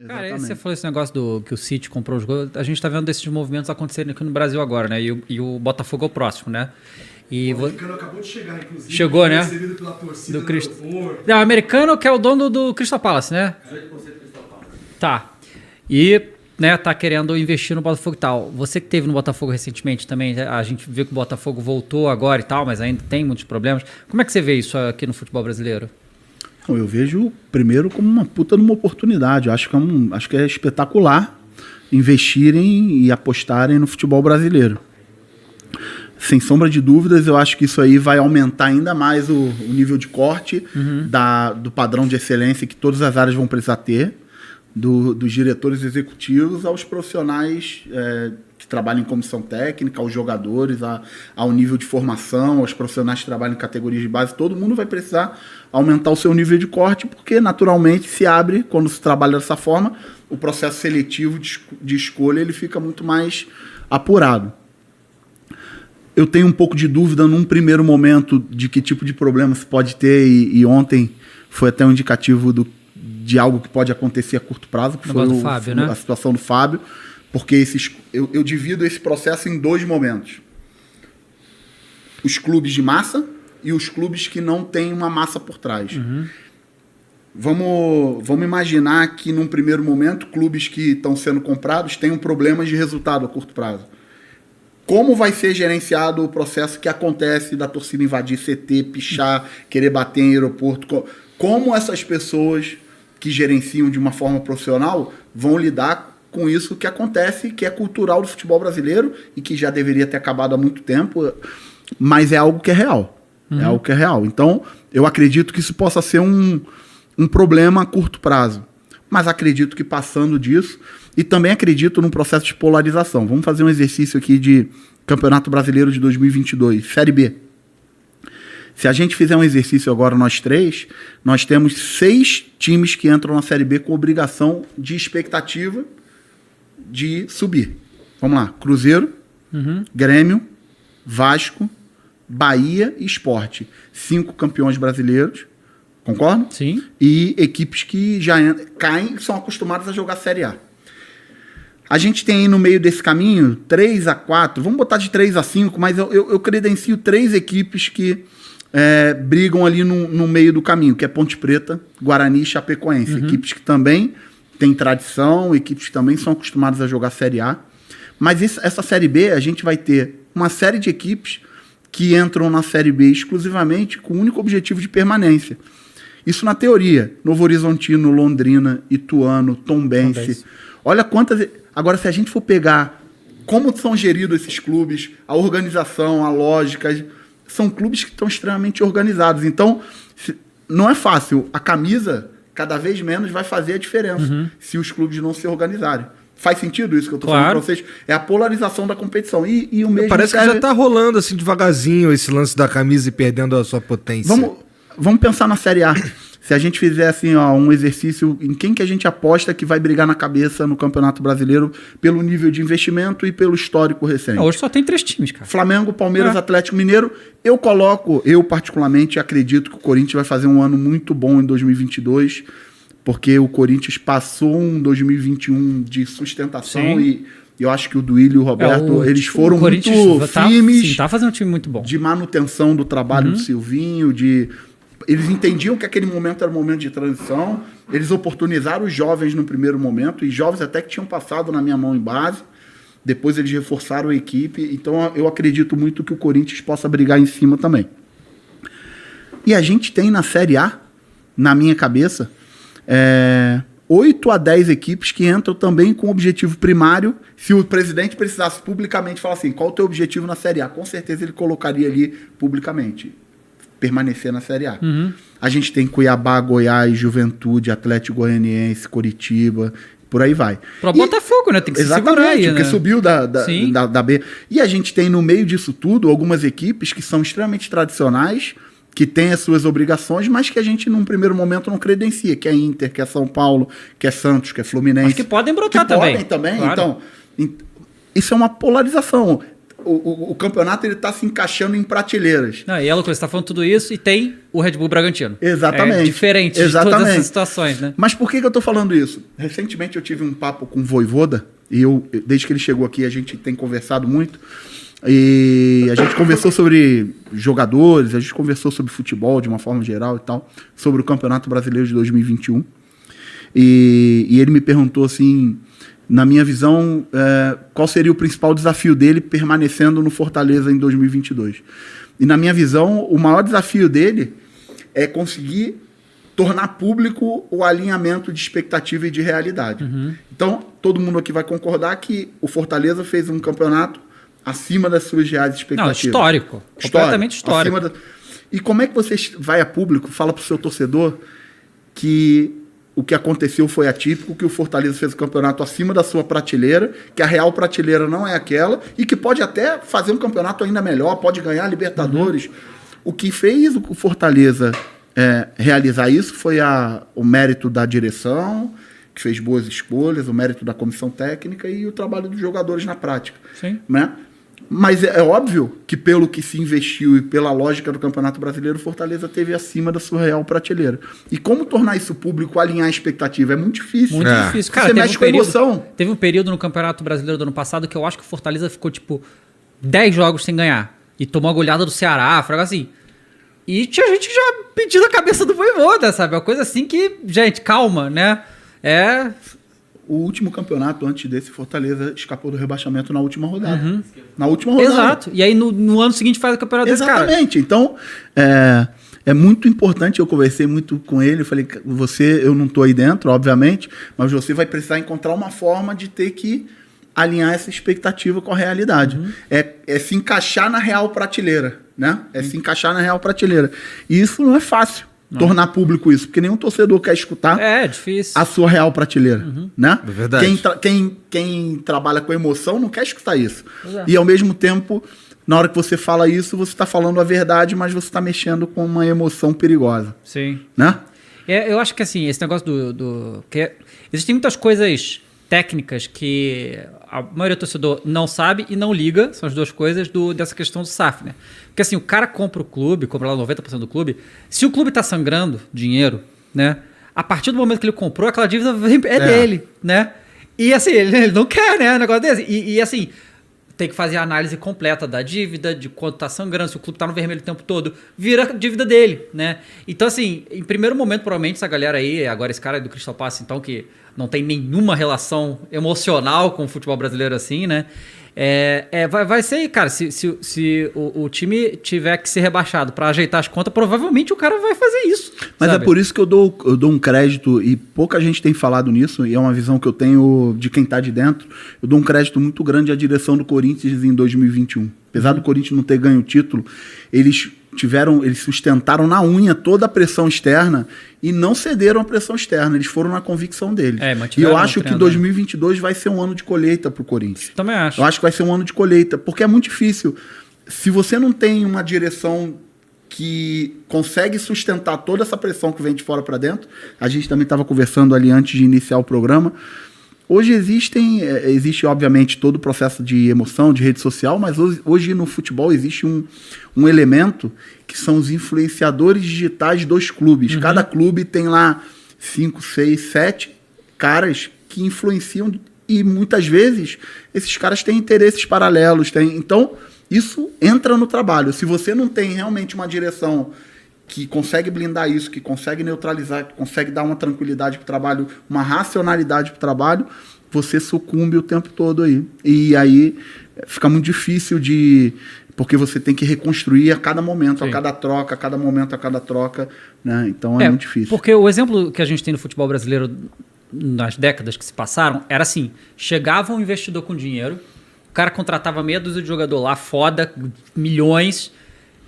Cara, você falou esse negócio do que o City comprou os gols. A gente tá vendo desses movimentos acontecerem aqui no Brasil agora, né? E o Botafogo é o próximo, né? E o americano acabou de chegar, inclusive. Chegou, né? Recebido pela torcida do Crist... Não, o americano que é o dono do Crystal Palace, né? 18% do Crystal Palace. Tá. E, né, tá querendo investir no Botafogo e tal. Você que teve no Botafogo recentemente também, a gente vê que o Botafogo voltou agora e tal, mas ainda tem muitos problemas. Como é que você vê isso aqui no futebol brasileiro? Eu vejo primeiro como uma puta numa oportunidade. Eu acho que é espetacular investirem e apostarem no futebol brasileiro. Sem sombra de dúvidas, eu acho que isso aí vai aumentar ainda mais o nível de corte do padrão de excelência que todas as áreas vão precisar ter, dos diretores executivos aos profissionais que trabalham em comissão técnica, aos jogadores, ao nível de formação, aos profissionais que trabalham em categorias de base. Todo mundo vai precisar aumentar o seu nível de corte, porque naturalmente se abre, quando se trabalha dessa forma, o processo seletivo de escolha ele fica muito mais apurado. Eu tenho um pouco de dúvida num primeiro momento de que tipo de problema se pode ter, e ontem foi até um indicativo de algo que pode acontecer a curto prazo, que foi Fábio, né? A situação do Fábio, porque eu divido esse processo em dois momentos. Os clubes de massa e os clubes que não têm uma massa por trás. Vamos imaginar que num primeiro momento clubes que estão sendo comprados tenham problemas de resultado a curto prazo. Como vai ser gerenciado o processo que acontece da torcida invadir CT, pichar, querer bater em aeroporto? Como essas pessoas que gerenciam de uma forma profissional vão lidar com isso que acontece, que é cultural do futebol brasileiro e que já deveria ter acabado há muito tempo, mas é algo que é real. É algo que é real. Então, eu acredito que isso possa ser um problema a curto prazo. Mas acredito que passando disso... E também acredito num processo de polarização. Vamos fazer um exercício aqui de Campeonato Brasileiro de 2022, Série B. Se a gente fizer um exercício agora, nós três, nós temos 6 times que entram na Série B com obrigação de expectativa de subir. Vamos lá. Cruzeiro, Grêmio, Vasco, Bahia e Sport. 5 campeões brasileiros. Concorda? Sim. E equipes que já caem e são acostumadas a jogar Série A. A gente tem aí no meio desse caminho 3 a 4, vamos botar de 3 a 5, mas eu credencio 3 equipes que brigam ali no meio do caminho, que é Ponte Preta, Guarani e Chapecoense. Equipes que também têm tradição, equipes que também são acostumadas a jogar Série A. Mas essa Série B, a gente vai ter uma série de equipes que entram na Série B exclusivamente com o único objetivo de permanência. Isso na teoria. Novo Horizontino, Londrina, Ituano, Tombense. Olha quantas... Agora, se a gente for pegar como são geridos esses clubes, a organização, a lógica, são clubes que estão extremamente organizados. Então, não é fácil. A camisa, cada vez menos, vai fazer a diferença se os clubes não se organizarem. Faz sentido isso que eu estou falando para vocês? É a polarização da competição. E o mesmo parece que já está rolando assim devagarzinho esse lance da camisa e perdendo a sua potência. Vamos pensar na Série A. Se a gente fizer assim, um exercício em quem que a gente aposta que vai brigar na cabeça no Campeonato Brasileiro pelo nível de investimento e pelo histórico recente. Hoje só tem 3 times, cara. Flamengo, Palmeiras, Atlético Mineiro. Eu particularmente acredito que o Corinthians vai fazer um ano muito bom em 2022, porque o Corinthians passou um 2021 de sustentação. Sim. E eu acho que o Duílio e o Roberto, eles foram muito firmes. Sim, tá fazendo um time muito bom. De manutenção do trabalho do Silvinho, eles entendiam que aquele momento era um momento de transição, eles oportunizaram os jovens no primeiro momento, e jovens até que tinham passado na minha mão em base, depois eles reforçaram a equipe, então eu acredito muito que o Corinthians possa brigar em cima também. E a gente tem na Série A, na minha cabeça, 8 a 10 equipes que entram também com objetivo primário. Se o presidente precisasse publicamente falar assim, qual o teu objetivo na Série A? Com certeza ele colocaria ali publicamente. Permanecer na Série A. A gente tem Cuiabá, Goiás, Juventude, Atlético Goianiense, Coritiba, por aí vai. Pro Botafogo, né? Tem que se segurar aí, porque né? subiu da B. E a gente tem no meio disso tudo algumas equipes que são extremamente tradicionais, que têm as suas obrigações, mas que a gente num primeiro momento não credencia, que é Inter, que é São Paulo, que é Santos, que é Fluminense. Mas que podem brotar também. Claro. Então, isso é uma polarização. o campeonato ele está se encaixando em prateleiras. Não, e é loucura, você está falando tudo isso e tem o Red Bull Bragantino. Exatamente. É diferente de todas essas situações, né? Mas por que eu estou falando isso? Recentemente eu tive um papo com o Vojvoda, e desde que ele chegou aqui, a gente tem conversado muito. E a gente conversou sobre jogadores, a gente conversou sobre futebol de uma forma geral e tal, sobre o Campeonato Brasileiro de 2021. E ele me perguntou assim, na minha visão, qual seria o principal desafio dele permanecendo no Fortaleza em 2022. E na minha visão, o maior desafio dele é conseguir tornar público o alinhamento de expectativa e de realidade. Uhum. Então, todo mundo aqui vai concordar que o Fortaleza fez um campeonato acima das suas reais expectativas. Não, histórico. Completamente histórico. E como é que você vai a público, fala para o seu torcedor que o que aconteceu foi atípico, que o Fortaleza fez o campeonato acima da sua prateleira, que a real prateleira não é aquela, e que pode até fazer um campeonato ainda melhor, pode ganhar a Libertadores. Uhum. O que fez o Fortaleza realizar isso foi o mérito da direção, que fez boas escolhas, o mérito da comissão técnica e o trabalho dos jogadores na prática. Sim. Né? Mas é óbvio que pelo que se investiu e pela lógica do Campeonato Brasileiro, o Fortaleza teve acima da sua real prateleira. E como tornar isso público, alinhar a expectativa? É muito difícil. Muito difícil. Cara, você mexe com emoção. Teve um período no Campeonato Brasileiro do ano passado que eu acho que o Fortaleza ficou, 10 jogos sem ganhar. E tomou a goleada do Ceará, foi assim. E tinha gente já pedindo a cabeça do Vojvoda, sabe? É uma coisa assim que, gente, calma, né? O último campeonato antes desse, Fortaleza escapou do rebaixamento na última rodada. Uhum. Na última rodada. Exato. E aí no ano seguinte faz o campeonato desse cara. Exatamente. Então, é muito importante, eu conversei muito com ele, falei, eu não estou aí dentro, obviamente, mas você vai precisar encontrar uma forma de ter que alinhar essa expectativa com a realidade. Uhum. É se encaixar na real prateleira, né? Se encaixar na real prateleira. E isso não é fácil. Não. Tornar público isso, porque nenhum torcedor quer escutar difícil. a sua real prateleira, né? É verdade. Quem trabalha com emoção não quer escutar isso. E ao mesmo tempo, na hora que você fala isso, você está falando a verdade, mas você está mexendo com uma emoção perigosa. Sim. Né? Eu acho que assim, esse negócio existem muitas coisas técnicas que a maioria do torcedor não sabe e não liga, são as duas coisas dessa questão do SAF, né? Porque assim, o cara compra o clube, compra lá 90% do clube, se o clube tá sangrando dinheiro, né? A partir do momento que ele comprou, aquela dívida é dele, né? E assim, ele não quer, né? Um negócio desse. E assim, tem que fazer a análise completa da dívida, de quanto tá sangrando, se o clube tá no vermelho o tempo todo, vira a dívida dele, né? Então assim, em primeiro momento, provavelmente, essa galera aí, agora esse cara do Crystal Palace, então, que não tem nenhuma relação emocional com o futebol brasileiro assim, né? Vai ser, cara, se o time tiver que ser rebaixado para ajeitar as contas, provavelmente o cara vai fazer isso. Mas sabe? É por isso que eu dou um crédito, e pouca gente tem falado nisso, e é uma visão que eu tenho de quem está de dentro, eu dou um crédito muito grande à direção do Corinthians em 2021. Apesar do Corinthians não ter ganho o título, eles sustentaram na unha toda a pressão externa e não cederam à pressão externa, eles foram na convicção deles. E eu acho que 2022 vai ser um ano de colheita para o Corinthians. Também acho. Eu acho que vai ser um ano de colheita, porque é muito difícil. Se você não tem uma direção que consegue sustentar toda essa pressão que vem de fora para dentro, a gente também estava conversando ali antes de iniciar o programa. Hoje existe obviamente todo o processo de emoção, de rede social, mas hoje no futebol existe um elemento que são os influenciadores digitais dos clubes. Uhum. Cada clube tem lá 5, 6, 7 caras que influenciam e muitas vezes esses caras têm interesses paralelos. Então isso entra no trabalho. Se você não tem realmente uma direção que consegue blindar isso, que consegue neutralizar, que consegue dar uma tranquilidade para o trabalho, uma racionalidade para o trabalho, você sucumbe o tempo todo aí. E aí fica muito difícil porque você tem que reconstruir a cada momento, Sim. a cada troca, a cada momento, a cada troca, né? Então é muito difícil. Porque o exemplo que a gente tem no futebol brasileiro nas décadas que se passaram era assim, chegava um investidor com dinheiro, o cara contratava meia dúzia de jogador lá, foda, milhões,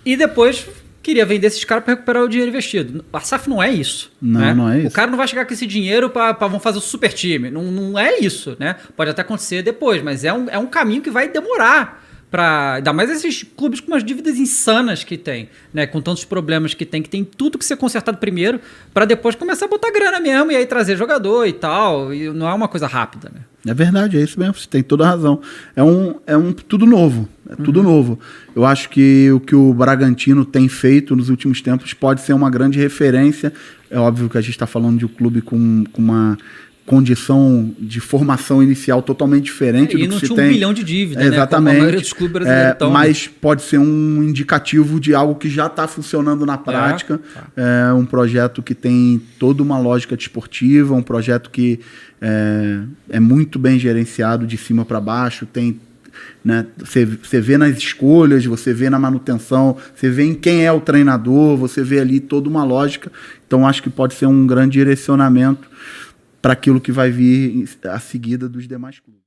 e depois queria vender esses caras para recuperar o dinheiro investido. A SAF não é isso. Não, né? não é isso. O cara não vai chegar com esse dinheiro para vamos fazer o super time. Não é isso, né? Pode até acontecer depois, mas é um caminho que vai demorar ainda mais esses clubes com umas dívidas insanas que tem, né? Com tantos problemas que tem tudo que ser consertado primeiro para depois começar a botar grana mesmo e aí trazer jogador e tal. E não é uma coisa rápida, né? É verdade, é isso mesmo, você tem toda a razão. É um tudo novo, tudo novo. Eu acho que o que o Bragantino tem feito nos últimos tempos pode ser uma grande referência. É óbvio que a gente está falando de um clube com uma condição de formação inicial totalmente diferente do que se tem. E não tinha 1 bilhão de dívida, exatamente, né? Como a maioria dos clubes brasileiros estão. Mas pode ser um indicativo de algo que já está funcionando na prática. É um projeto que tem toda uma lógica desportiva, um projeto que é muito bem gerenciado de cima para baixo, tem... Né? Você vê nas escolhas, você vê na manutenção, você vê em quem é o treinador, você vê ali toda uma lógica. Então acho que pode ser um grande direcionamento para aquilo que vai vir a seguida dos demais clubes.